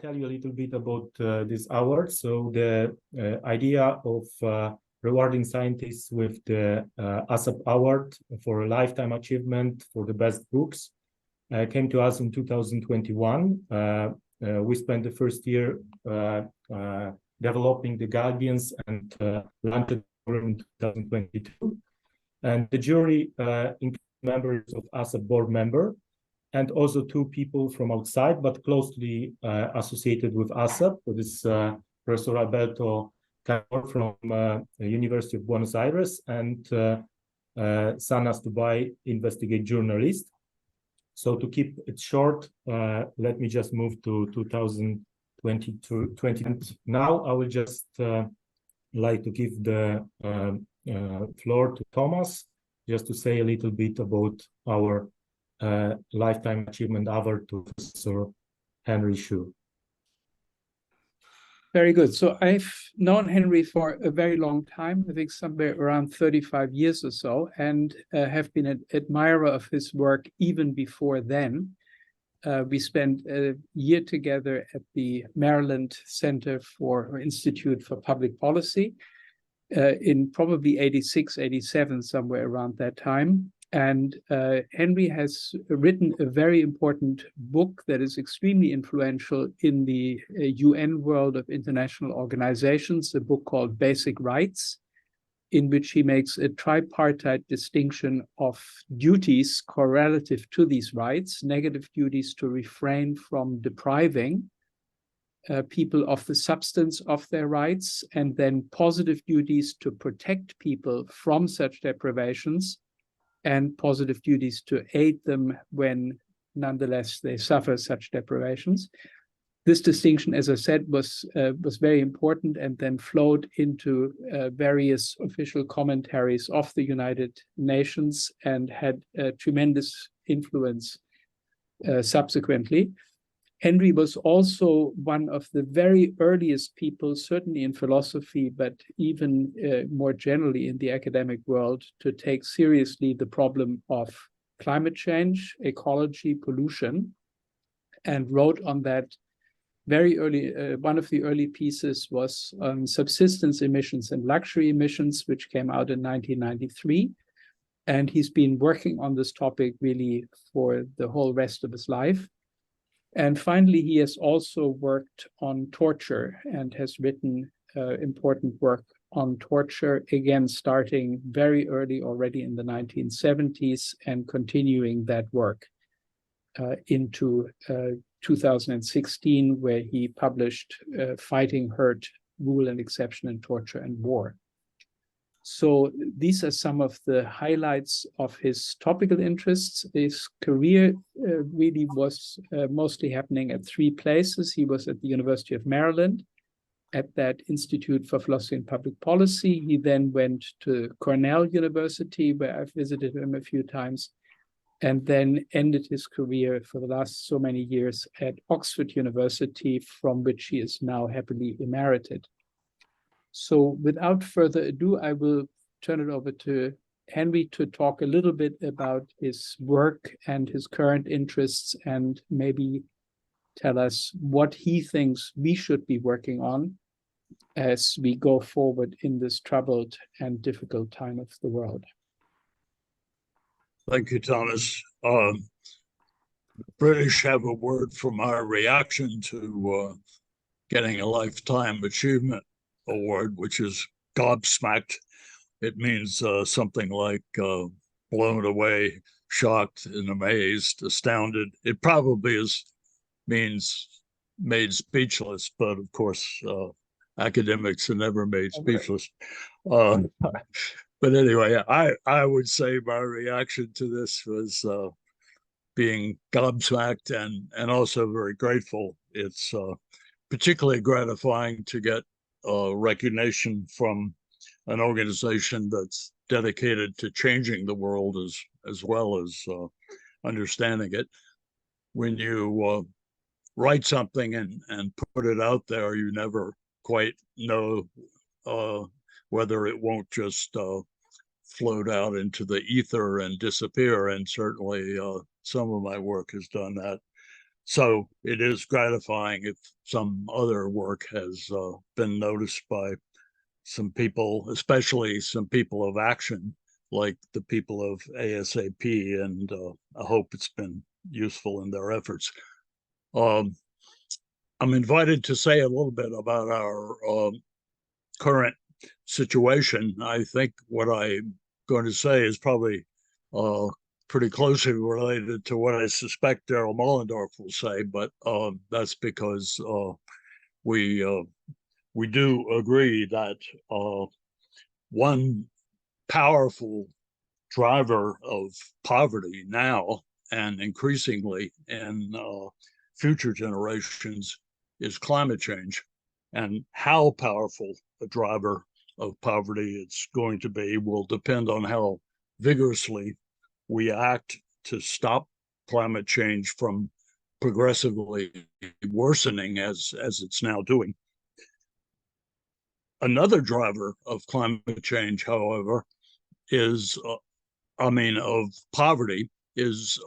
tell you a little bit about this award. So the idea of rewarding scientists with the ASAP Award for a lifetime achievement for the best books came to us in 2021. We spent the first year developing the guidance and launched it in 2022. And the jury includes members of ASAP board member, and also two people from outside, but closely associated with ASAP. This is Professor Alberto Calor from the University of Buenos Aires and Sana Stubai, investigate journalist. So to keep it short, let me just move to 2020. Now I will just like to give the floor to Thomas, just to say a little bit about our lifetime achievement award to Professor Henry Shue. Very good. So I've known Henry for a very long time, I think somewhere around 35 years or so, and have been an admirer of his work even before then. We spent a year together at the Maryland Center for Institute for Public Policy in probably 86, 87, somewhere around that time. And Henry has written a very important book that is extremely influential in the UN world of international organizations, a book called Basic Rights, in which he makes a tripartite distinction of duties correlative to these rights: negative duties to refrain from depriving people of the substance of their rights, and then positive duties to protect people from such deprivations, and positive duties to aid them when nonetheless they suffer such deprivations. This distinction, as I said, was very important, and then flowed into various official commentaries of the United Nations and had a tremendous influence subsequently. Henry was also one of the very earliest people, certainly in philosophy, but even more generally in the academic world, to take seriously the problem of climate change, ecology, pollution, and wrote on that very early. One of the early pieces was on subsistence emissions and luxury emissions, which came out in 1993. And he's been working on this topic really for the whole rest of his life. And finally, he has also worked on torture and has written important work on torture, again, starting very early already in the 1970s and continuing that work into 2016, where he published Fighting Hurt, Rule and Exception in Torture and War. So these are some of the highlights of his topical interests. His career really was mostly happening at three places. He was at the University of Maryland, at that Institute for Philosophy and Public Policy. He then went to Cornell University, where I've visited him a few times, and then ended his career for the last so many years at Oxford University, from which he is now happily emerited. So without further ado, I will turn it over to Henry to talk a little bit about his work and his current interests, and maybe tell us what he thinks we should be working on as we go forward in this troubled and difficult time of the world. Thank you, Thomas. The British have a word from our reaction to getting a Lifetime Achievement Award, which is gobsmacked. It means something like blown away, shocked, and amazed, astounded. It probably means made speechless, but of course, academics are never made speechless. But anyway, I would say my reaction to this was being gobsmacked and also very grateful. It's particularly gratifying to get recognition from an organization that's dedicated to changing the world as well as understanding it. When you write something and put it out there, you never quite know whether it won't just float out into the ether and disappear. And certainly some of my work has done that. So it is gratifying if some other work has been noticed by some people, especially some people of action, like the people of ASAP, and I hope it's been useful in their efforts. I'm invited to say a little bit about our current situation. I think what I'm going to say is probably pretty closely related to what I suspect Darrel Moellendorf will say, but that's because we do agree that one powerful driver of poverty now and increasingly in future generations is climate change. And how powerful a driver of poverty it's going to be will depend on how vigorously we act to stop climate change from progressively worsening as it's now doing. Another driver of climate change, however, is, of poverty, is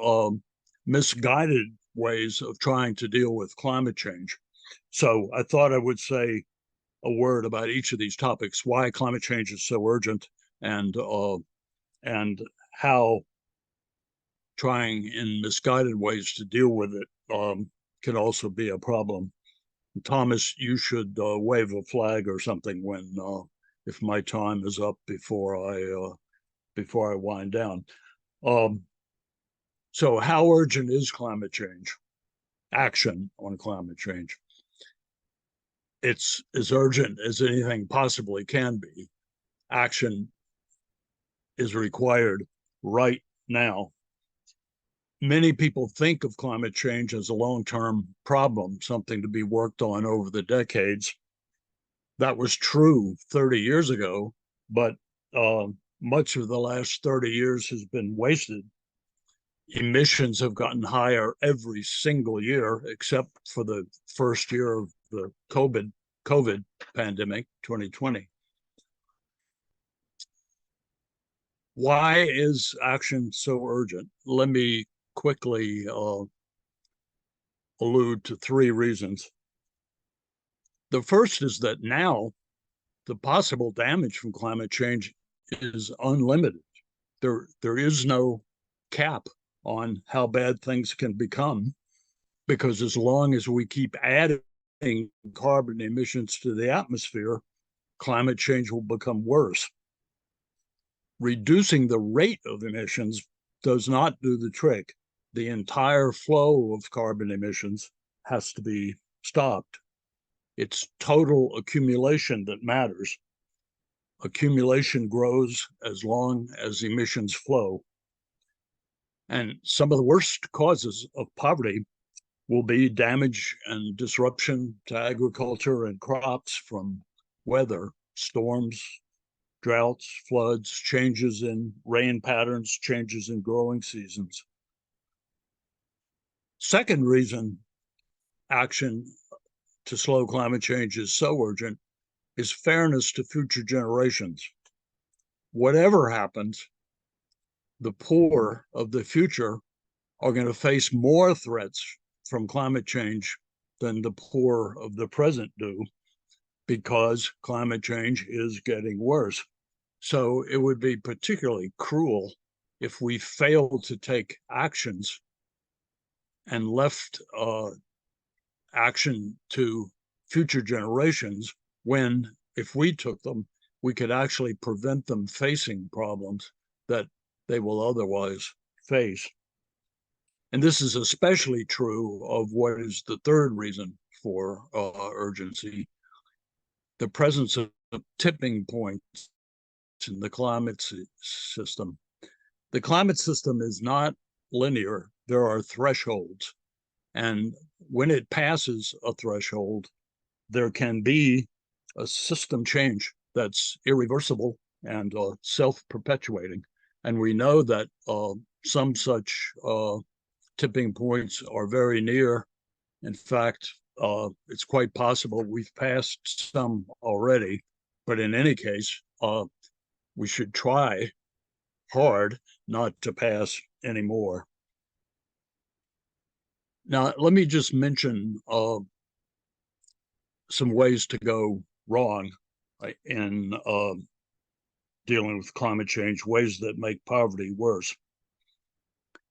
misguided ways of trying to deal with climate change. So I thought I would say a word about each of these topics, why climate change is so urgent, and how trying in misguided ways to deal with it can also be a problem. Thomas, you should wave a flag or something when if my time is up before I wind down. So how urgent is climate change? Action on climate change. It's as urgent as anything possibly can be. Action is required right now. Many people think of climate change as a long-term problem, something to be worked on over the decades. That was true 30 years ago, but much of the last 30 years has been wasted. Emissions have gotten higher every single year, except for the first year of the COVID pandemic, 2020. Why is action so urgent? Let me quickly allude to three reasons. The first is that now the possible damage from climate change is unlimited. There is no cap on how bad things can become, because as long as we keep adding carbon emissions to the atmosphere, climate change will become worse. Reducing the rate of emissions does not do the trick. The entire flow of carbon emissions has to be stopped. It's total accumulation that matters. Accumulation grows as long as emissions flow. And some of the worst causes of poverty will be damage and disruption to agriculture and crops from weather, storms, droughts, floods, changes in rain patterns, changes in growing seasons. Second reason action to slow climate change is so urgent is fairness to future generations. Whatever happens, the poor of the future are going to face more threats from climate change than the poor of the present do, because climate change is getting worse. So it would be particularly cruel if we failed to take actions and left action to future generations, when, if we took them, we could actually prevent them facing problems that they will otherwise face. And this is especially true of what is the third reason for urgency: the presence of tipping points in the climate system. The climate system is not linear. There are thresholds. And when it passes a threshold, there can be a system change that's irreversible and self-perpetuating. And we know that some such tipping points are very near. In fact, it's quite possible we've passed some already. But in any case, we should try hard not to pass any more. Now, let me just mention some ways to go wrong in dealing with climate change, ways that make poverty worse.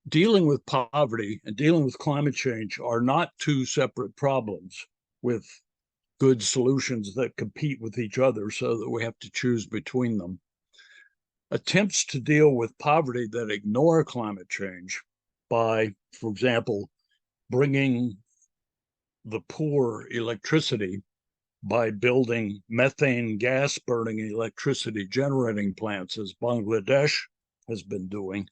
Dealing with poverty and dealing with climate change are not two separate problems with good solutions that compete with each other so that we have to choose between them. Attempts to deal with poverty that ignore climate change by, for example, bringing the poor electricity by building methane gas burning electricity generating plants, as Bangladesh has been doing,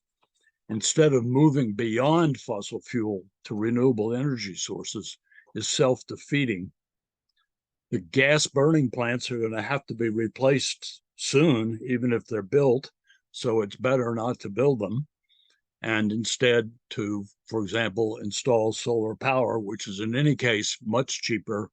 instead of moving beyond fossil fuel to renewable energy sources, is self-defeating. The gas burning plants are going to have to be replaced soon, even if they're built, so it's better not to build them, and instead to, for example, install solar power, which is in any case much cheaper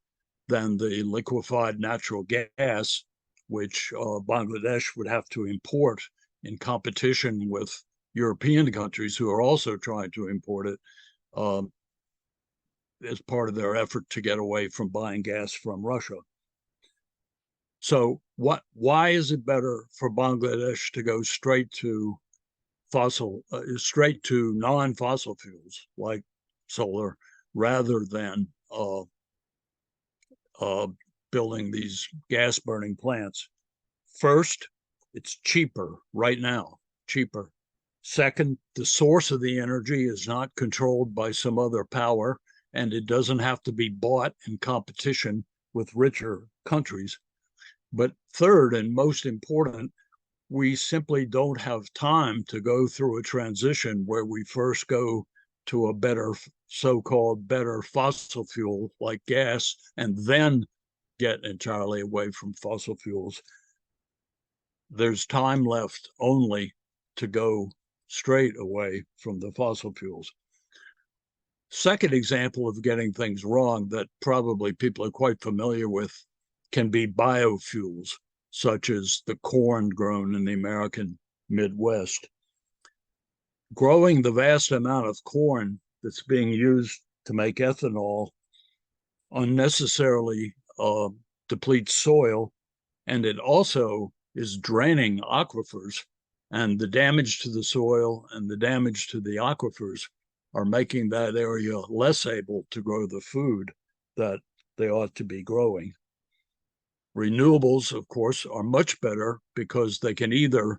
than the liquefied natural gas, which Bangladesh would have to import in competition with European countries who are also trying to import it as part of their effort to get away from buying gas from Russia. So why is it better for Bangladesh to go straight to non-fossil fuels like solar rather than building these gas burning plants? First, it's cheaper right now, cheaper. Second, the source of the energy is not controlled by some other power, and it doesn't have to be bought in competition with richer countries. But third, and most important, we simply don't have time to go through a transition where we first go to a better, so-called better fossil fuel like gas, and then get entirely away from fossil fuels. There's time left only to go straight away from the fossil fuels. Second example of getting things wrong that probably people are quite familiar with can be biofuels, such as the corn grown in the American Midwest. Growing the vast amount of corn that's being used to make ethanol unnecessarily depletes soil, and it also is draining aquifers, and the damage to the soil and the damage to the aquifers are making that area less able to grow the food that they ought to be growing. Renewables, of course, are much better because they can either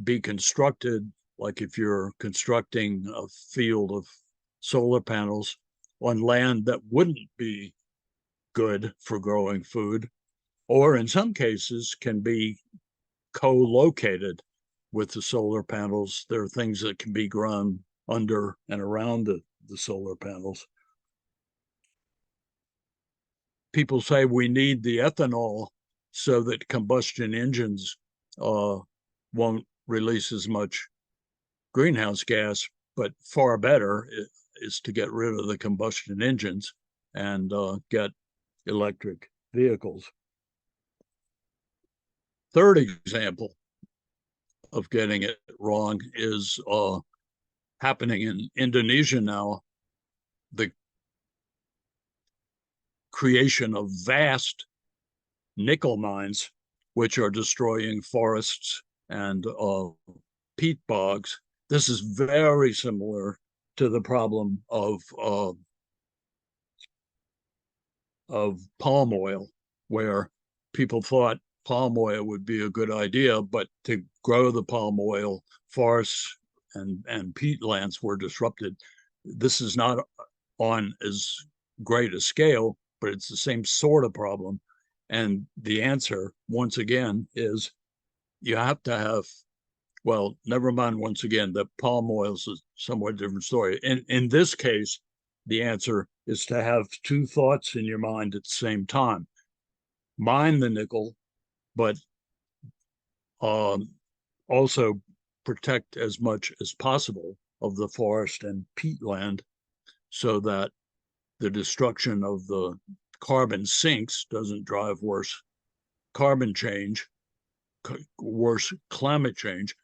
be constructed, like if you're constructing a field of solar panels on land that wouldn't be good for growing food, or in some cases can be co-located with the solar panels. There are things that can be grown under and around the solar panels. People say we need the ethanol so that combustion engines won't release as much greenhouse gas, but far better is to get rid of the combustion engines and get electric vehicles. Third example of getting it wrong is happening in Indonesia now. The creation of vast nickel mines, which are destroying forests and peat bogs. This is very similar to the problem of palm oil, where people thought palm oil would be a good idea, but to grow the palm oil, forests and peatlands were disrupted. This is not on as great a scale, but it's the same sort of problem. And the answer, once again, is you have to have, well, never mind, once again, that palm oil is a somewhat different story. In this case, the answer is to have two thoughts in your mind at the same time. Mine the nickel, but also protect as much as possible of the forest and peatland so that the destruction of the carbon sinks doesn't drive worse carbon change, worse climate change,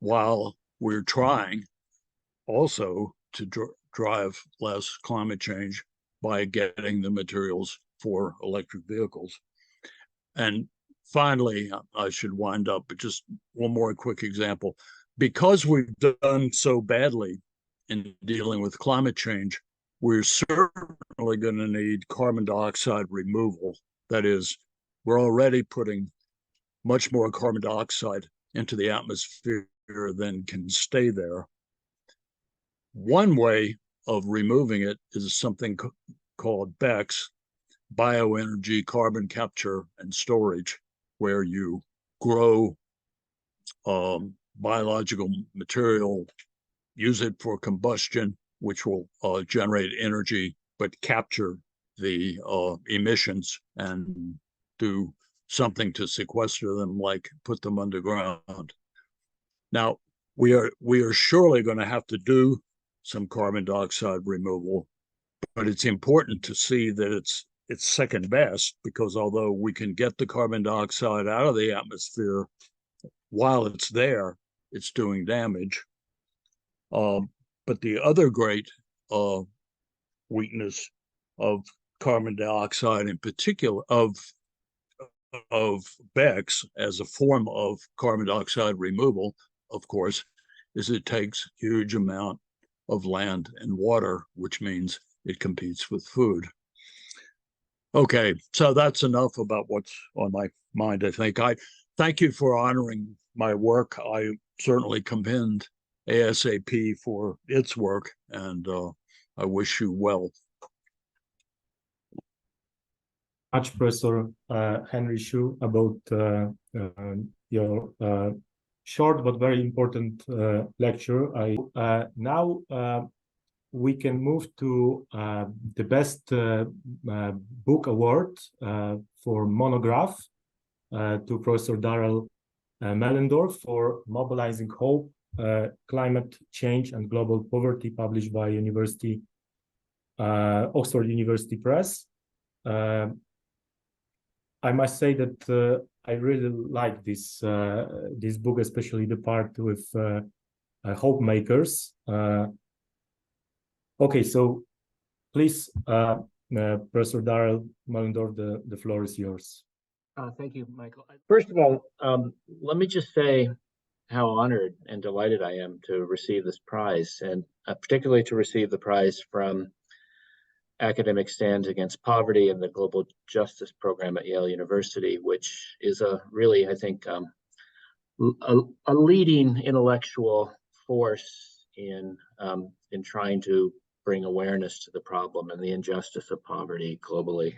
while we're trying also to drive less climate change by getting the materials for electric vehicles. And finally, I should wind up, but just one more quick example. Because we've done so badly in dealing with climate change, we're certainly going to need carbon dioxide removal. That is, we're already putting much more carbon dioxide into the atmosphere than can stay there. One way of removing it is something called BECCS, bioenergy carbon capture and storage, where you grow biological material, use it for combustion, which will generate energy, but capture the emissions and do something to sequester them, like put them underground. Now, we are surely going to have to do some carbon dioxide removal, but it's important to see that it's second best, because although we can get the carbon dioxide out of the atmosphere, while it's there, it's doing damage. But the other great weakness of carbon dioxide, in particular of BECCS as a form of carbon dioxide removal, of course, is it takes huge amount of land and water, which means it competes with food. Okay, so that's enough about what's on my mind, I think. I thank you for honoring my work. I certainly commend ASAP for its work, and I wish you well. Much, Professor Henry Shue, about your short but very important lecture. Now we can move to the best book award for Monograph to Professor Darrel Moellendorf for Mobilizing Hope, Climate Change and Global Poverty, published by Oxford University Press. I must say that I really like this book, especially the part with hope makers. Okay, so please, Professor Darrel Moellendorf, the floor is yours. Thank you, Michael. First of all, let me just say how honored and delighted I am to receive this prize, and particularly to receive the prize from Academic Stands Against Poverty and the Global Justice Program at Yale University, which is a really, I think, a leading intellectual force in trying to bring awareness to the problem and the injustice of poverty globally.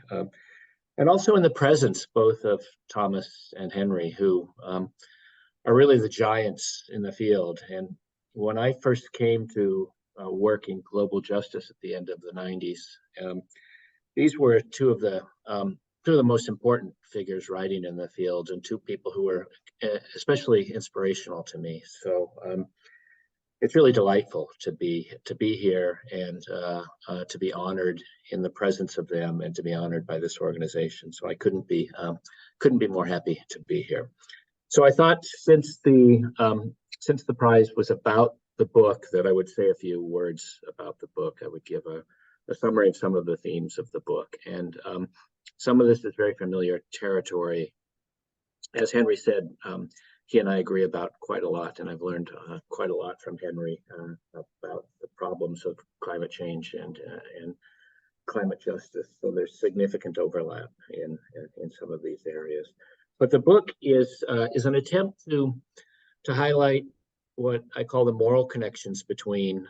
And also in the presence both of Thomas and Henry, who are really the giants in the field. And when I first came to work in global justice at the end of the 90s, these were two of the most important figures writing in the field, and two people who were especially inspirational to me. So it's really delightful to be here and to be honored in the presence of them and to be honored by this organization. So I couldn't be more happy to be here. So I thought, since the prize was about the book, that I would say a few words about the book. I would give a summary of some of the themes of the book, and some of this is very familiar territory. As Henry said, he and I agree about quite a lot, and I've learned quite a lot from Henry about the problems of climate change and climate justice. So there's significant overlap in some of these areas. But the book is an attempt to highlight what I call the moral connections between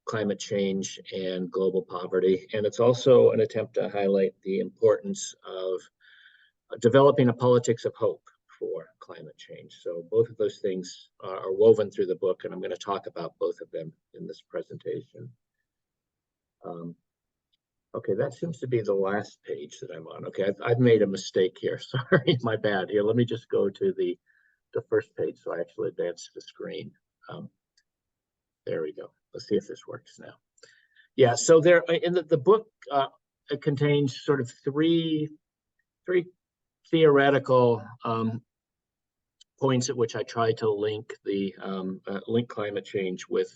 climate change and global poverty, and it's also an attempt to highlight the importance of developing a politics of hope for climate change. So both of those things are woven through the book, and I'm going to talk about both of them in this presentation. Okay, that seems to be the last page that I'm on. Okay, I've made a mistake here. Sorry, my bad. Here, let me just go to the first page so I actually advance the screen. There we go. Let's see if this works now. Yeah, so there in the book, it contains sort of three theoretical points at which I try to link link climate change with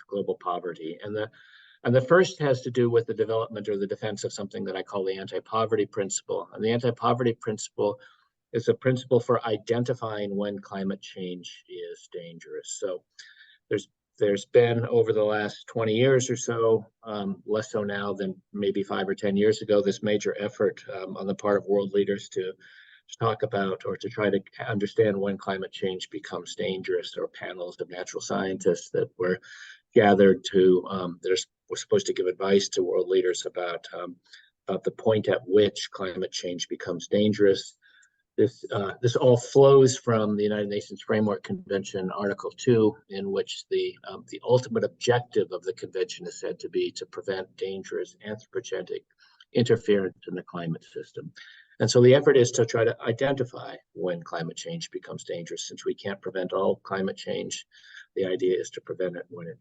global poverty. And the first has to do with the development or the defense of something that I call the anti-poverty principle. And the anti-poverty principle is a principle for identifying when climate change is dangerous. So there's been, over the last 20 years or so, less so now than maybe 5 or 10 years ago, this major effort on the part of world leaders to talk about or to try to understand when climate change becomes dangerous. There are panels of natural scientists that were gathered that were supposed to give advice to world leaders about the point at which climate change becomes dangerous. This all flows from the United Nations Framework Convention, Article 2, in which the ultimate objective of the convention is said to be to prevent dangerous anthropogenic interference in the climate system. And so the effort is to try to identify when climate change becomes dangerous. Since we can't prevent all climate change, the idea is to prevent it when it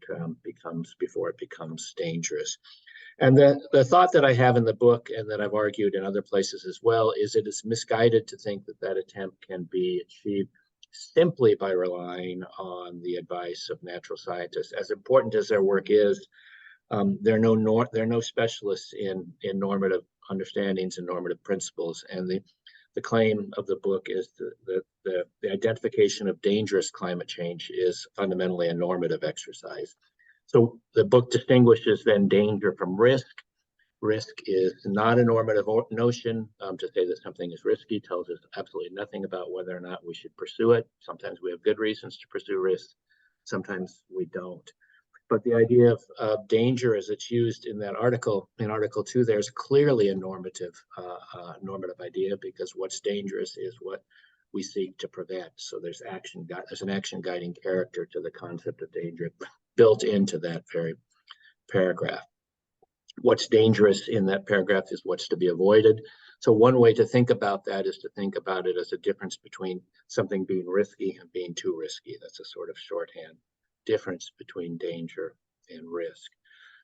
before it becomes dangerous. And the thought that I have in the book, and that I've argued in other places as well, is it is misguided to think that that attempt can be achieved simply by relying on the advice of natural scientists. As important as their work is, there are no specialists in normative understandings and normative principles. And the claim of the book is that the identification of dangerous climate change is fundamentally a normative exercise. So the book distinguishes then danger from risk. Risk is not a normative notion. To say that something is risky tells us absolutely nothing about whether or not we should pursue it. Sometimes we have good reasons to pursue risk. Sometimes we don't. But the idea of danger as it's used in that article, in Article 2, there's clearly a normative idea, because what's dangerous is what we seek to prevent. So there's an action guiding character to the concept of danger built into that very paragraph. What's dangerous in that paragraph is what's to be avoided. So one way to think about that is to think about it as a difference between something being risky and being too risky. That's a sort of shorthand difference between danger and risk.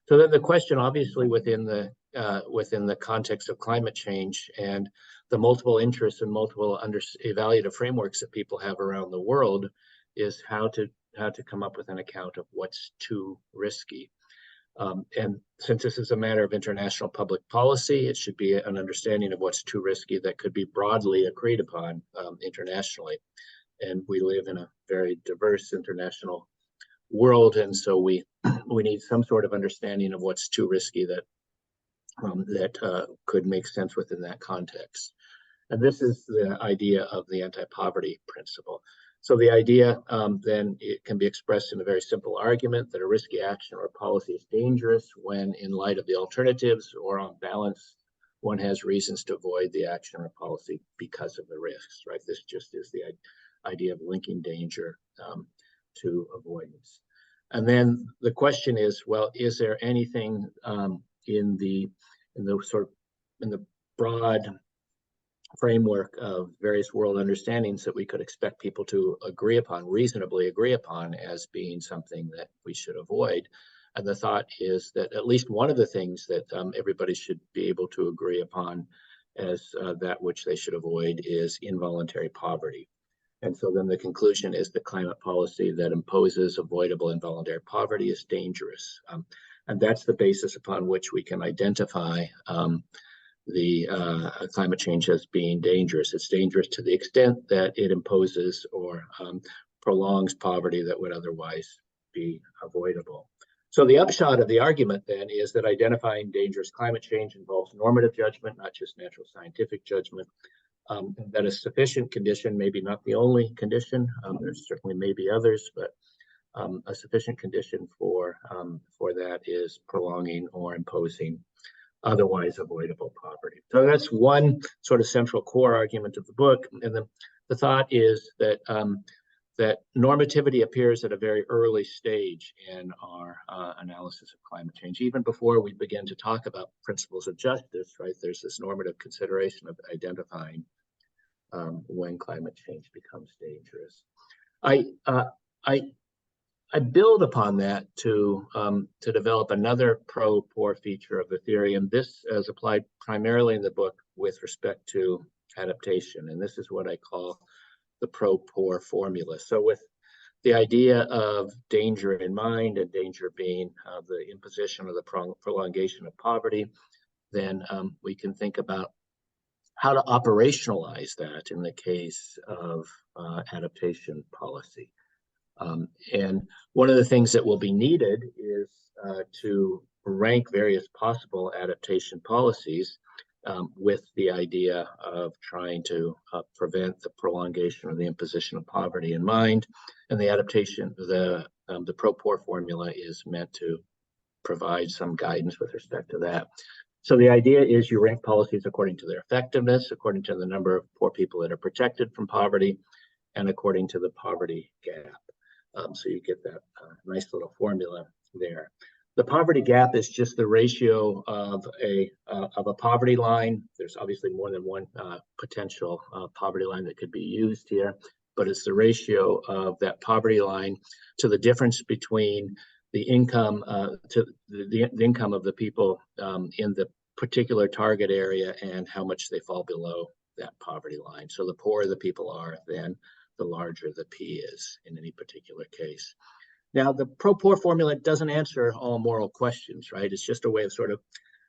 So then the question, obviously, within the context of climate change and the multiple interests and multiple evaluative frameworks that people have around the world, is how to come up with an account of what's too risky. And since this is a matter of international public policy, it should be an understanding of what's too risky that could be broadly agreed upon internationally. And we live in a very diverse international world, and so we need some sort of understanding of what's too risky that could make sense within that context. And this is the idea of the anti-poverty principle. So the idea then it can be expressed in a very simple argument that a risky action or policy is dangerous when, in light of the alternatives or on balance, one has reasons to avoid the action or policy because of the risks, right? This just is the idea of linking danger to avoidance. And then the question is, well, is there anything in the broad framework of various world understandings that we could expect people to reasonably agree upon as being something that we should avoid? And the thought is that at least one of the things that everybody should be able to agree upon as that which they should avoid is involuntary poverty. And so then the conclusion is that climate policy that imposes avoidable involuntary poverty is dangerous. And that's the basis upon which we can identify the climate change as being dangerous. It's dangerous to the extent that it imposes or prolongs poverty that would otherwise be avoidable. So the upshot of the argument then is that identifying dangerous climate change involves normative judgment, not just natural scientific judgment. That a sufficient condition, maybe not the only condition, there's certainly maybe others, but a sufficient condition for that is prolonging or imposing otherwise avoidable poverty. So that's one sort of central core argument of the book. And the thought is that that normativity appears at a very early stage in our analysis of climate change. Even before we begin to talk about principles of justice, right? There's this normative consideration of identifying when climate change becomes dangerous. I build upon that to develop another pro-poor feature of the theory, and this is applied primarily in the book with respect to adaptation. And this is what I call the pro-poor formula. So with the idea of danger in mind, and danger being the imposition or the prolongation of poverty, then we can think about how to operationalize that in the case of adaptation policy. And one of the things that will be needed is to rank various possible adaptation policies with the idea of trying to prevent the prolongation or the imposition of poverty in mind. And the adaptation, the pro-poor formula is meant to provide some guidance with respect to that. So the idea is you rank policies according to their effectiveness, according to the number of poor people that are protected from poverty, and according to the poverty gap. So you get that nice little formula there. The poverty gap is just the ratio of a poverty line. There's obviously more than one potential poverty line that could be used here, but it's the ratio of that poverty line to the difference between the income the income of the people in the particular target area and how much they fall below that poverty line. So the poorer the people are, then the larger the P is in any particular case. Now, the pro-poor formula doesn't answer all moral questions, right? It's just a way of sort of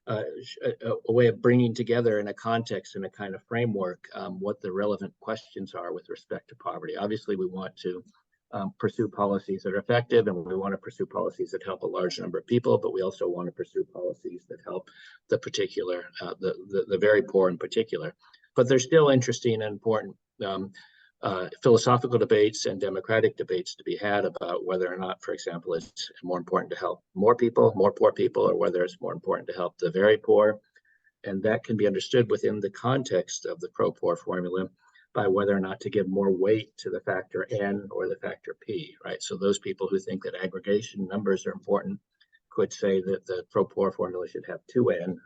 a way of bringing together in a context, in a kind of framework, what the relevant questions are with respect to poverty. Obviously, we want to pursue policies that are effective, and we want to pursue policies that help a large number of people, but we also want to pursue policies that help the particular, the very poor in particular. But there's still interesting and important philosophical debates and democratic debates to be had about whether or not, for example, it's more important to help more poor people, or whether it's more important to help the very poor. And that can be understood within the context of the pro-poor formula by whether or not to give more weight to the factor N or the factor P, right? So those people who think that aggregation numbers are important could say that the pro-poor formula should have 2N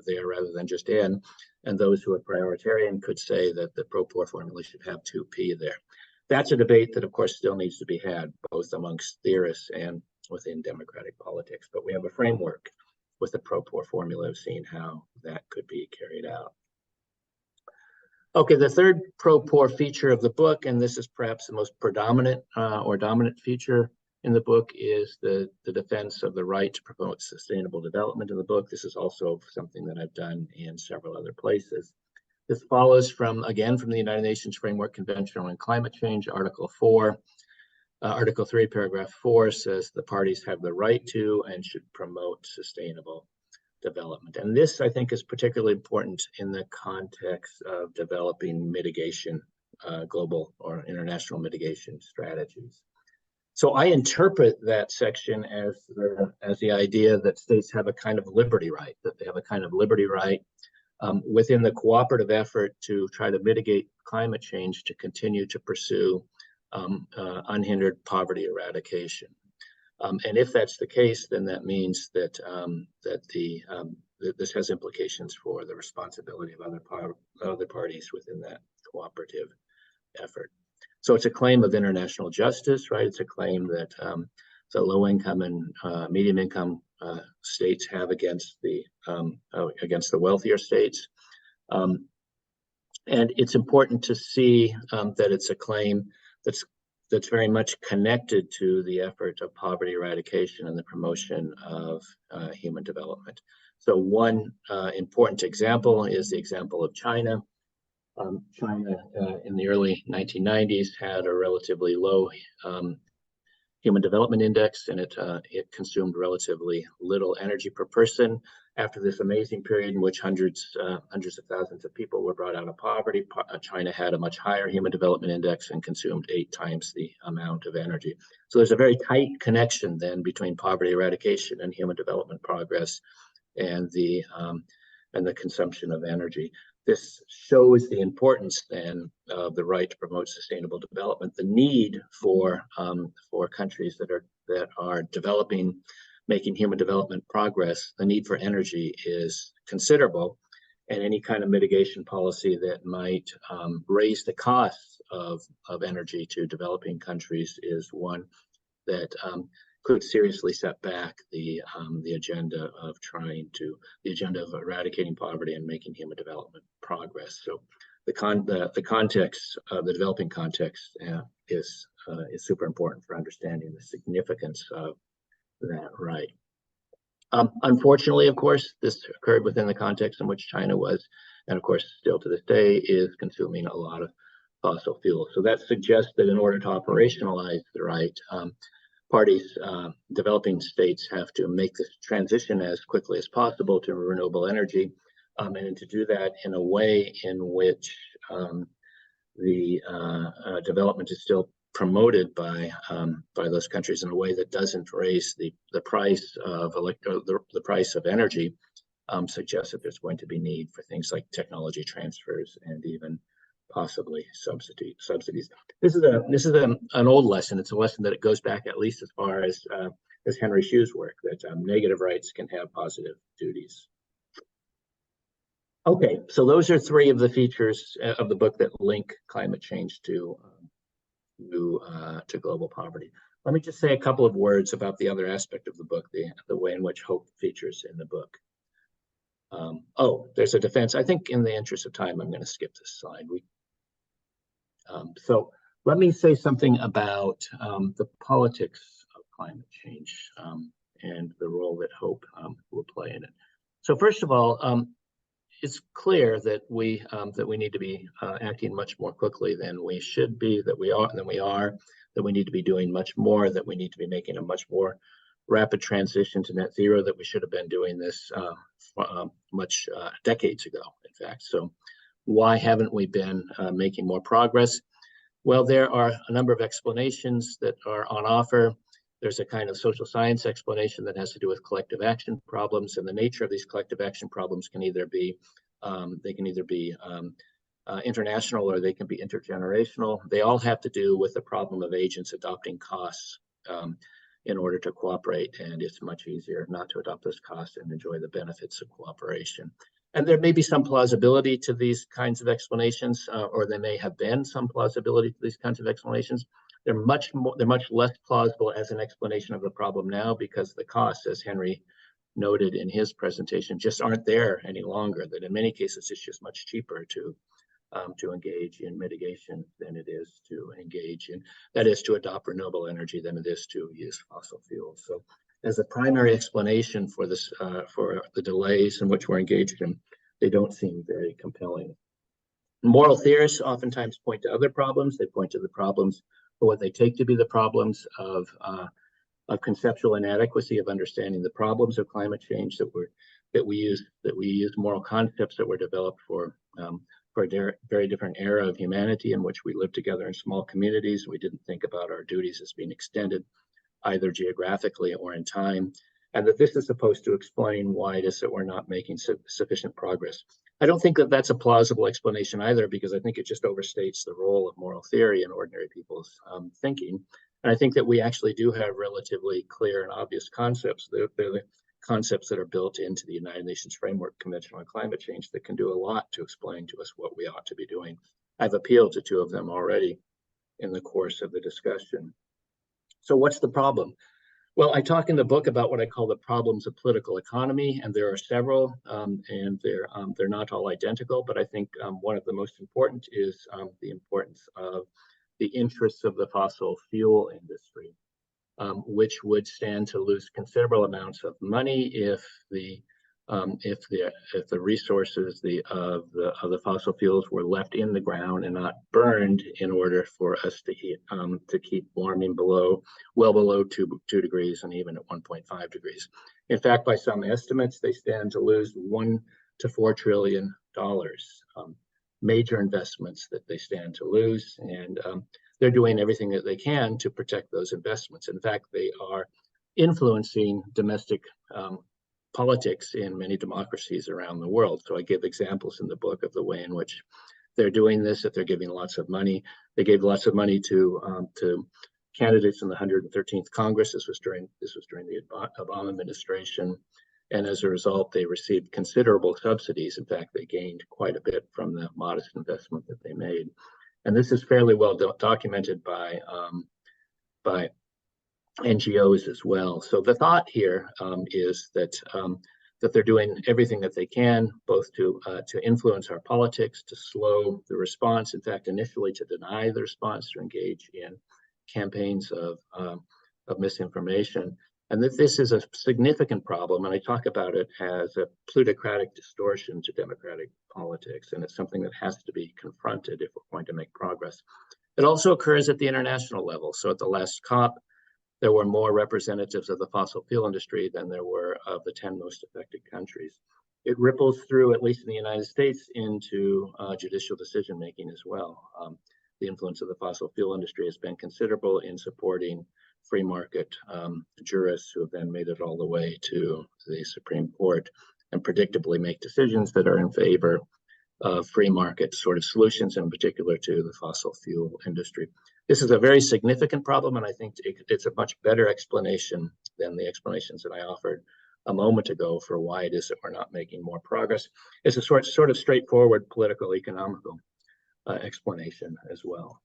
there rather than just N. And those who are prioritarian could say that the pro-poor formula should have 2P there. That's a debate that, of course, still needs to be had, both amongst theorists and within democratic politics. But we have a framework with the pro-poor formula of seeing how that could be carried out. Okay, the third pro-poor feature of the book, and this is perhaps the most predominant or dominant feature in the book, is the defense of the right to promote sustainable development in the book. This is also something that I've done in several other places. This follows from, again, from the United Nations Framework Convention on Climate Change, Article 4. Article 3, Paragraph 4 says the parties have the right to and should promote sustainable development. And this, I think, is particularly important in the context of developing mitigation, global or international mitigation strategies. So I interpret that section as the idea that states have a kind of liberty right, that they have a kind of liberty right within the cooperative effort to try to mitigate climate change, to continue to pursue unhindered poverty eradication. And if that's the case, then that means that that this has implications for the responsibility of other parties within that cooperative effort. So it's a claim of international justice, right? It's a claim that the low-income and medium-income states have against the wealthier states, and it's important to see that it's a claim that's very much connected to the effort of poverty eradication and the promotion of human development. So one important example is the example of China. China in the early 1990s had a relatively low human development index, and it consumed relatively little energy per person. After this amazing period in which hundreds of thousands of people were brought out of poverty, China had a much higher human development index and consumed 8 times the amount of energy. So there's a very tight connection then between poverty eradication and human development progress and the consumption of energy. This shows the importance then of the right to promote sustainable development, the need for countries that are developing, making human development progress. The need for energy is considerable, and any kind of mitigation policy that might raise the costs of energy to developing countries is one that could seriously set back the agenda of eradicating poverty and making human development progress. So the context, the developing context is super important for understanding the significance of that right. Unfortunately, of course, this occurred within the context in which China was, and of course, still to this day, is consuming a lot of fossil fuels. So that suggests that in order to operationalize the right, parties, developing states have to make this transition as quickly as possible to renewable energy, and to do that in a way in which the development is still promoted by those countries in a way that doesn't raise the price of the price of energy, suggests that there's going to be need for things like technology transfers and even possibly subsidies. This is an old lesson. It's a lesson that it goes back at least as far as Henry Shue's work, that negative rights can have positive duties. Okay, so those are three of the features of the book that link climate change to global poverty. Let me just say a couple of words about the other aspect of the book, the way in which hope features in the book. There's a defense. I think in the interest of time, I'm going to skip this slide. So let me say something about the politics of climate change and the role that hope will play in it. So first of all, it's clear that we need to be acting much more quickly than we should be, that we need to be doing much more, that we need to be making a much more rapid transition to net zero, that we should have been doing this much decades ago, in fact. So why haven't we been making more progress? Well, there are a number of explanations that are on offer. There's a kind of social science explanation that has to do with collective action problems, and the nature of these collective action problems can either be international or they can be intergenerational. They all have to do with the problem of agents adopting costs in order to cooperate, and it's much easier not to adopt those costs and enjoy the benefits of cooperation. And there may be some plausibility to these kinds of explanations, or there may have been some plausibility to these kinds of explanations. They're much less plausible as an explanation of the problem now, because the costs, as Henry noted in his presentation, just aren't there any longer. That in many cases it's just much cheaper to engage in mitigation than it is to engage in, that is, to adopt renewable energy than it is to use fossil fuels. So as a primary explanation for this, for the delays in which we're engaged in, they don't seem very compelling. Moral theorists oftentimes point to other problems. They point to the problems, or what they take to be the problems of conceptual inadequacy of understanding the problems of climate change, that we use moral concepts that were developed for a very different era of humanity in which we lived together in small communities. We didn't think about our duties as being extended either geographically or in time, and that this is supposed to explain why it is that we're not making sufficient progress. I don't think that that's a plausible explanation either, because I think it just overstates the role of moral theory in ordinary people's thinking. And I think that we actually do have relatively clear and obvious concepts. They're the concepts that are built into the United Nations Framework Convention on Climate Change that can do a lot to explain to us what we ought to be doing. I've appealed to two of them already in the course of the discussion. So what's the problem? Well, I talk in the book about what I call the problems of political economy, and there are several, and they're not all identical, but I think one of the most important is the importance of the interests of the fossil fuel industry, which would stand to lose considerable amounts of money if the resources of the fossil fuels were left in the ground and not burned in order for us to keep warming well below 2 degrees and even at 1.5 degrees. In fact, by some estimates, they stand to lose $1 to $4 trillion. Major investments that they stand to lose, and they're doing everything that they can to protect those investments. In fact, they are influencing domestic politics in many democracies around the world. So I give examples in the book of the way in which they're doing this, that they're giving lots of money. They gave lots of money to candidates in the 113th Congress. This was during the Obama administration. And as a result, they received considerable subsidies. In fact, they gained quite a bit from the modest investment that they made. And this is fairly well documented by NGOs as well. So the thought here is that that they're doing everything that they can, both to influence our politics, to slow the response, in fact, initially to deny the response, to engage in campaigns of misinformation, and that this is a significant problem. And I talk about it as a plutocratic distortion to democratic politics, and it's something that has to be confronted if we're going to make progress. It also occurs at the international level. So at the last COP, there were more representatives of the fossil fuel industry than there were of the 10 most affected countries. It ripples through, at least in the United States, into judicial decision-making as well. The influence of the fossil fuel industry has been considerable in supporting free market jurists who have then made it all the way to the Supreme Court and predictably make decisions that are in favor of free market sort of solutions, in particular to the fossil fuel industry. This is a very significant problem, and I think it's a much better explanation than the explanations that I offered a moment ago for why it is that we're not making more progress. It's a sort of straightforward political, economical explanation as well.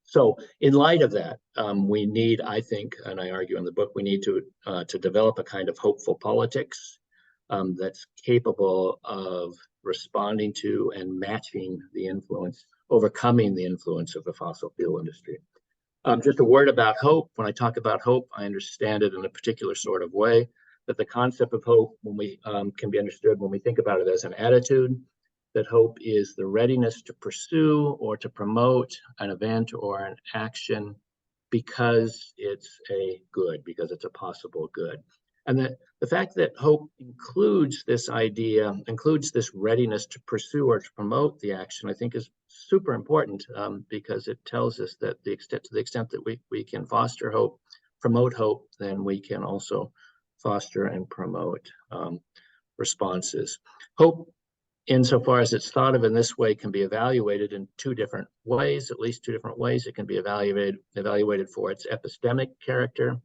So in light of that, we need, I think, and I argue in the book, we need to develop a kind of hopeful politics that's capable of responding to and matching the influence, overcoming the influence of the fossil fuel industry. Just a word about hope. When I talk about hope, I understand it in a particular sort of way, that the concept of hope can be understood when we think about it as an attitude, that hope is the readiness to pursue or to promote an event or an action because it's a good, because it's a possible good. And that the fact that hope includes this idea, includes this readiness to pursue or to promote the action, I think is super important because it tells us that to the extent that we can foster hope, promote hope, then we can also foster and promote responses. Hope, insofar as it's thought of in this way, can be evaluated in two different ways, at least two different ways. It can be evaluated for its epistemic character.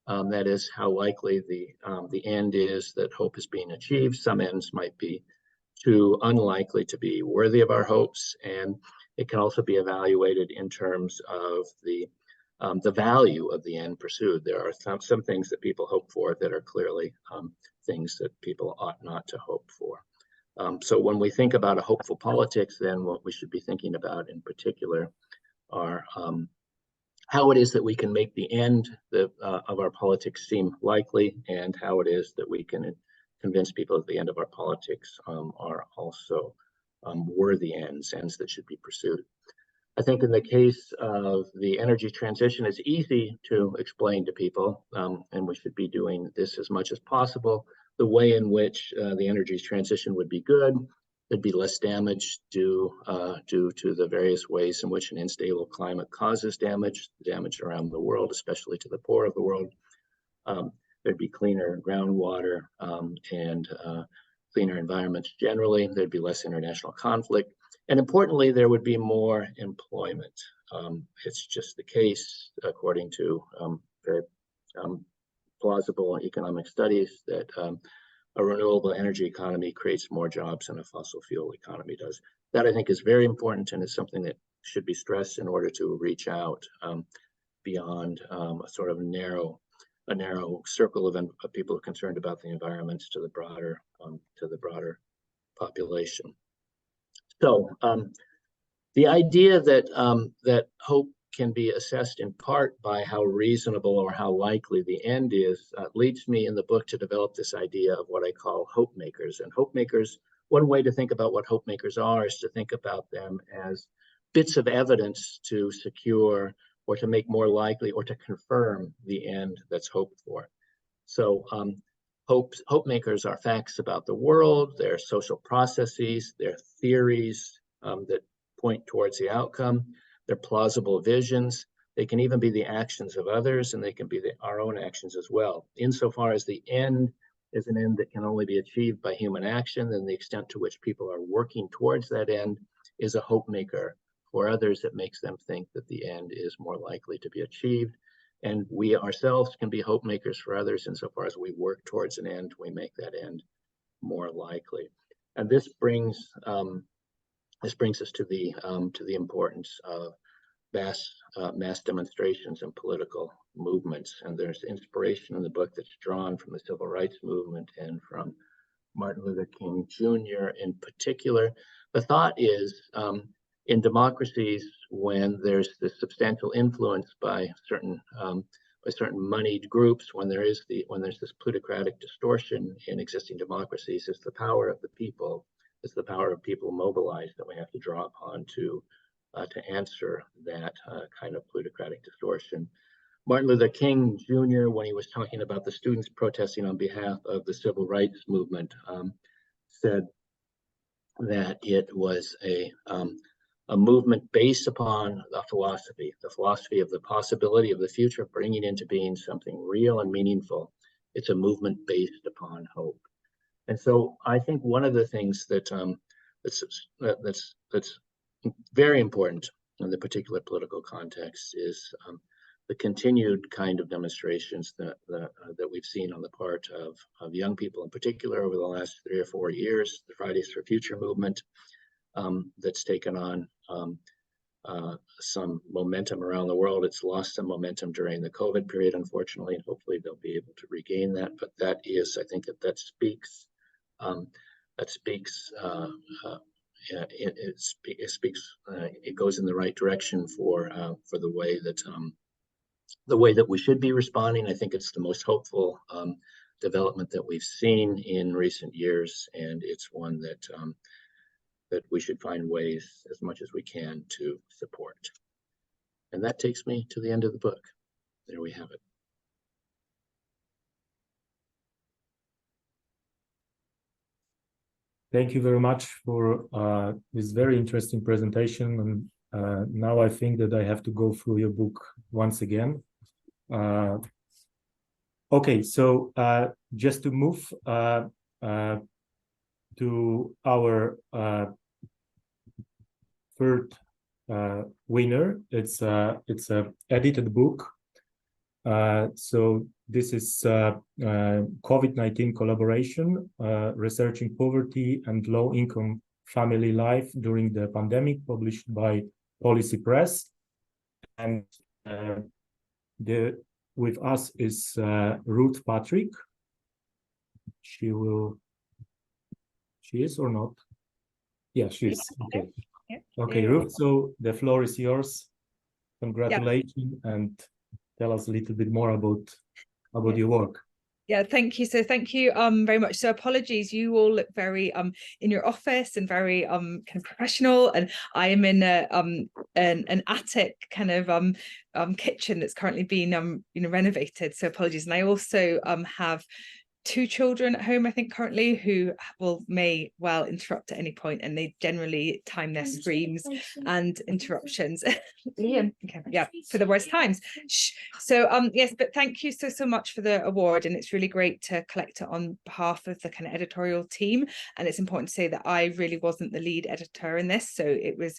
That is how likely the end is that hope is being achieved. Some ends might be too unlikely to be worthy of our hopes, and it can also be evaluated in terms of the value of the end pursued. There are some things that people hope for that are clearly things that people ought not to hope for. So when we think about a hopeful politics, then what we should be thinking about in particular are how it is that we can make the end of our politics seem likely, and how it is that we can convince people that the end of our politics are also worthy ends that should be pursued. I think in the case of the energy transition, it's easy to explain to people, and we should be doing this as much as possible, the way in which the energy transition would be good. There'd be less damage due to the various ways in which an unstable climate causes damage around the world, especially to the poor of the world. There'd be cleaner groundwater and cleaner environments generally. There'd be less international conflict. And importantly, there would be more employment. It's just the case, according to very plausible economic studies, that a renewable energy economy creates more jobs than a fossil fuel economy does. That, I think, is very important, and is something that should be stressed in order to reach out beyond a sort of narrow circle of people concerned about the environment to the broader population. So the idea that hope can be assessed in part by how reasonable or how likely the end is leads me in the book to develop this idea of what I call hope makers. And hope makers, one way to think about what hope makers are is to think about them as bits of evidence to secure or to make more likely or to confirm the end that's hoped for. So hope makers are facts about the world, they're social processes, they're theories that point towards the outcome. They're plausible visions. They can even be the actions of others, and they can be our own actions as well. Insofar as the end is an end that can only be achieved by human action, then the extent to which people are working towards that end is a hope maker for others that makes them think that the end is more likely to be achieved. And we ourselves can be hope makers for others insofar as we work towards an end, we make that end more likely. And this brings us to the importance of mass demonstrations and political movements. And there's inspiration in the book that's drawn from the civil rights movement and from Martin Luther King Jr. in particular. The thought is, in democracies, when there's this substantial influence by certain moneyed groups, when there's this plutocratic distortion in existing democracies, it's the power of the people, it's the power of people mobilized that we have to draw upon to answer that kind of plutocratic distortion. Martin Luther King Jr., when he was talking about the students protesting on behalf of the civil rights movement, said that it was a movement based upon the philosophy of the possibility of the future bringing into being something real and meaningful. It's a movement based upon hope. And so I think one of the things that's very important in the particular political context is the continued kind of demonstrations that we've seen on the part of young people in particular over the last 3 or 4 years, the Fridays for Future movement that's taken on some momentum around the world. It's lost some momentum during the COVID period, unfortunately, and hopefully they'll be able to regain that. But that is, I think that speaks, it goes in the right direction for the way that we should be responding. I think it's the most hopeful development that we've seen in recent years, and it's one that we should find ways as much as we can to support. And that takes me to the end of the book. There we have it. Thank you very much for this very interesting presentation. And now I think that I have to go through your book once again. Okay, so just to move to our third winner. It's a edited book. So this is COVID-19 collaboration, researching poverty and low-income family life during the pandemic, published by Policy Press. And with us is Ruth Patrick. She is or not? Yeah, she is. Okay. Yeah. Okay, Ruth, so the floor is yours. Congratulations, and tell us a little bit more about your work. Yeah, thank you. So thank you very much. So apologies, you all look very in your office and very kind of professional, and I am in an attic kind of kitchen that's currently being renovated. So apologies. And I also have 2 children at home, I think, currently, who may well interrupt at any point, and they generally time their screams and interruptions. Okay, yeah, for the worst times. So yes, but thank you so much for the award, and it's really great to collect it on behalf of the kind of editorial team. And it's important to say that I really wasn't the lead editor in this, so it was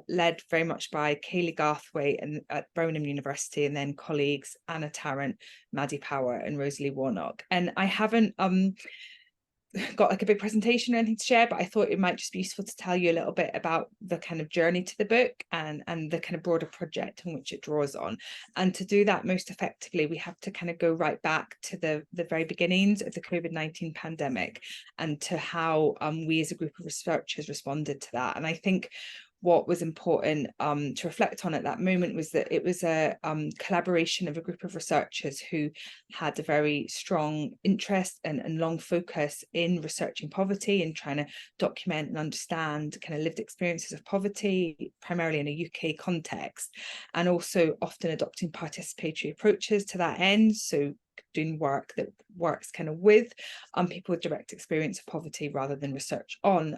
led very much by Kayleigh Garthwaite and at Yale University, and then colleagues Anna Tarrant, Maddy and Rosalie Warnock. And I haven't got like a big presentation or anything to share, but I thought it might just be useful to tell you a little bit about the kind of journey to the book and the kind of broader project in which it draws on. And to do that most effectively, we have to kind of go right back to the very beginnings of the COVID-19 pandemic and to how we as a group of researchers responded to that. And I think what was important to reflect on at that moment was that it was a collaboration of a group of researchers who had a very strong interest and long focus in researching poverty and trying to document and understand kind of lived experiences of poverty, primarily in a UK context, and also often adopting participatory approaches to that end. So doing work that works kind of with people with direct experience of poverty rather than research on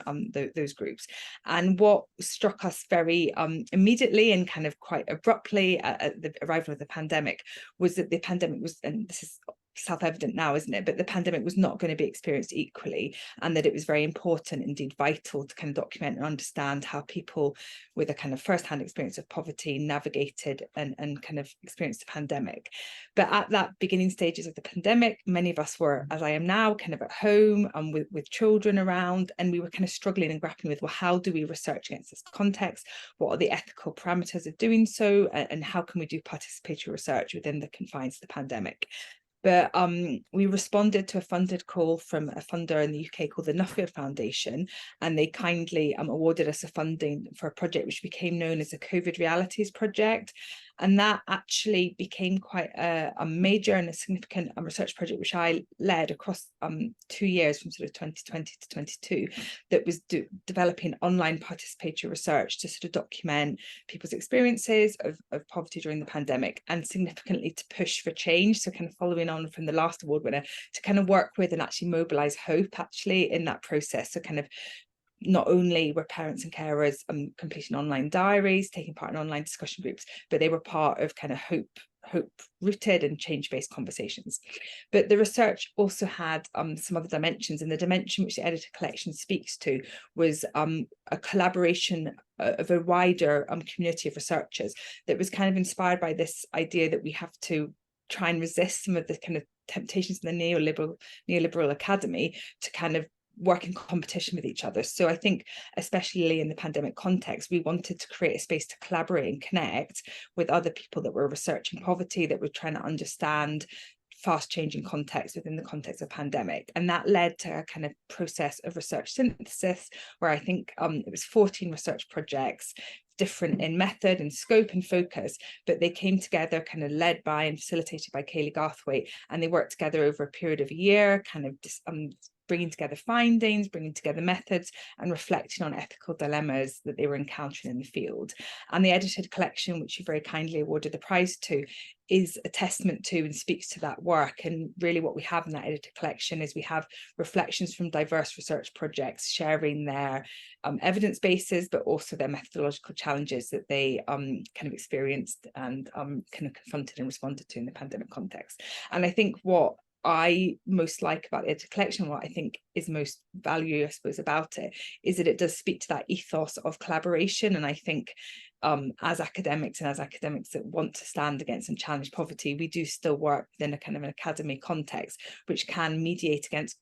those groups. And what struck us very immediately and kind of quite abruptly at the arrival of the pandemic was that the pandemic was, and this is self-evident now, isn't it, but the pandemic was not going to be experienced equally, and that it was very important, indeed vital, to kind of document and understand how people with a kind of first-hand experience of poverty navigated and kind of experienced the pandemic. But at that beginning stages of the pandemic, many of us were, as I am now, kind of at home and with children around, and we were kind of struggling and grappling with, well, how do we research against this context? What are the ethical parameters of doing so? And how can we do participatory research within the confines of the pandemic? But we responded to a funded call from a funder in the UK called the Nuffield Foundation, and they kindly awarded us a funding for a project which became known as the COVID Realities Project. And that actually became quite a major and a significant research project, which I led across 2 years from sort of 2020 to 22, that was developing online participatory research to sort of document people's experiences of poverty during the pandemic, and significantly to push for change. So kind of following on from the last award winner, to kind of work with and actually mobilize hope actually in that process. So kind of not only were parents and carers completing online diaries, taking part in online discussion groups, but they were part of kind of hope rooted and change-based conversations. But the research also had some other dimensions, and the dimension which the edited collection speaks to was a collaboration of a wider community of researchers that was kind of inspired by this idea that we have to try and resist some of the kind of temptations in the neoliberal academy to kind of work in competition with each other. So I think, especially in the pandemic context, we wanted to create a space to collaborate and connect with other people that were researching poverty, that were trying to understand fast changing context within the context of pandemic. And that led to a kind of process of research synthesis, where I think it was 14 research projects, different in method and scope and focus, but they came together kind of led by and facilitated by Kayleigh Garthwaite, and they worked together over a period of a year, kind of bringing together findings, bringing together methods, and reflecting on ethical dilemmas that they were encountering in the field. And the edited collection, which you very kindly awarded the prize to, is a testament to and speaks to that work. And really what we have in that edited collection is we have reflections from diverse research projects sharing their evidence bases, but also their methodological challenges that they kind of experienced and kind of confronted and responded to in the pandemic context. And I think what I most like about the edited collection, what I think is most value, I suppose, about it, is that it does speak to that ethos of collaboration. And I think as academics that want to stand against and challenge poverty, we do still work within a kind of an academy context, which can mediate against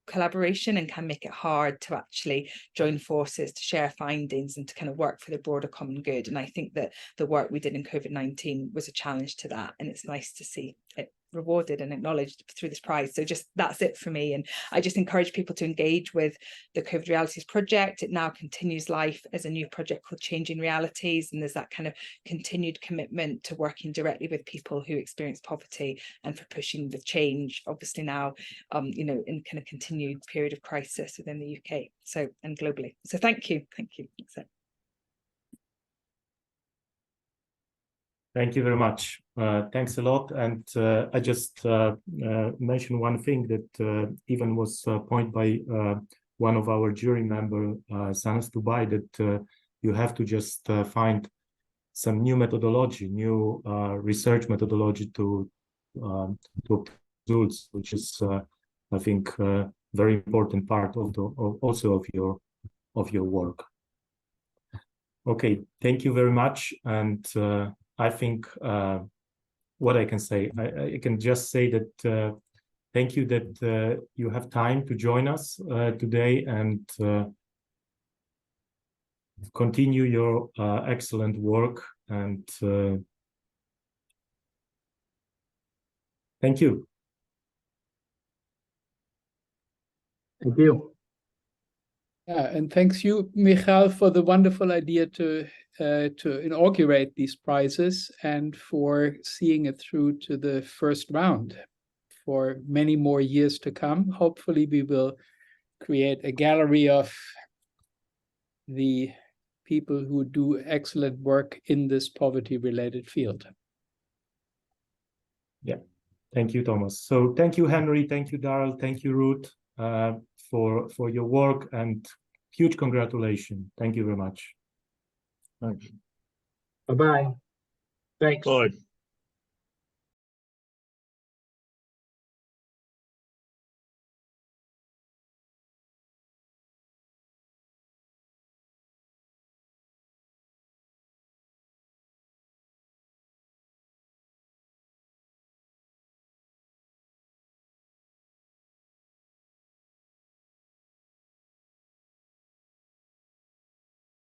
collaboration and can make it hard to actually join forces, to share findings, and to kind of work for the broader common good. And I think that the work we did in COVID-19 was a challenge to that, and it's nice to see it rewarded and acknowledged through this prize. So just that's it for me, and I just encourage people to engage with the COVID Realities Project. It now continues life as a new project called Changing Realities, and there's that kind of continued commitment to working directly with people who experience poverty and for pushing the change, obviously now you know, in kind of continued period of crisis within the UK, so, and globally. So thank you. Thank you very much. Thanks a lot. And I just mention one thing that even was pointed by one of our jury member, Sanas Dubai, that you have to just find some new methodology, new research methodology to results, which is, I think, very important part of the also of your work. Okay, thank you very much. And I think what I can say, I can just say that thank you that you have time to join us today, and continue your excellent work. And thank you. Thank you. Yeah, and thanks you, Michal, for the wonderful idea to inaugurate these prizes and for seeing it through to the first round for many more years to come. Hopefully, we will create a gallery of the people who do excellent work in this poverty-related field. Yeah, thank you, Thomas. So thank you, Henry. Thank you, Darrel. Thank you, Ruth, for your work, and huge congratulations. Thank you very much. Thanks. Bye-bye. Thanks. Bye.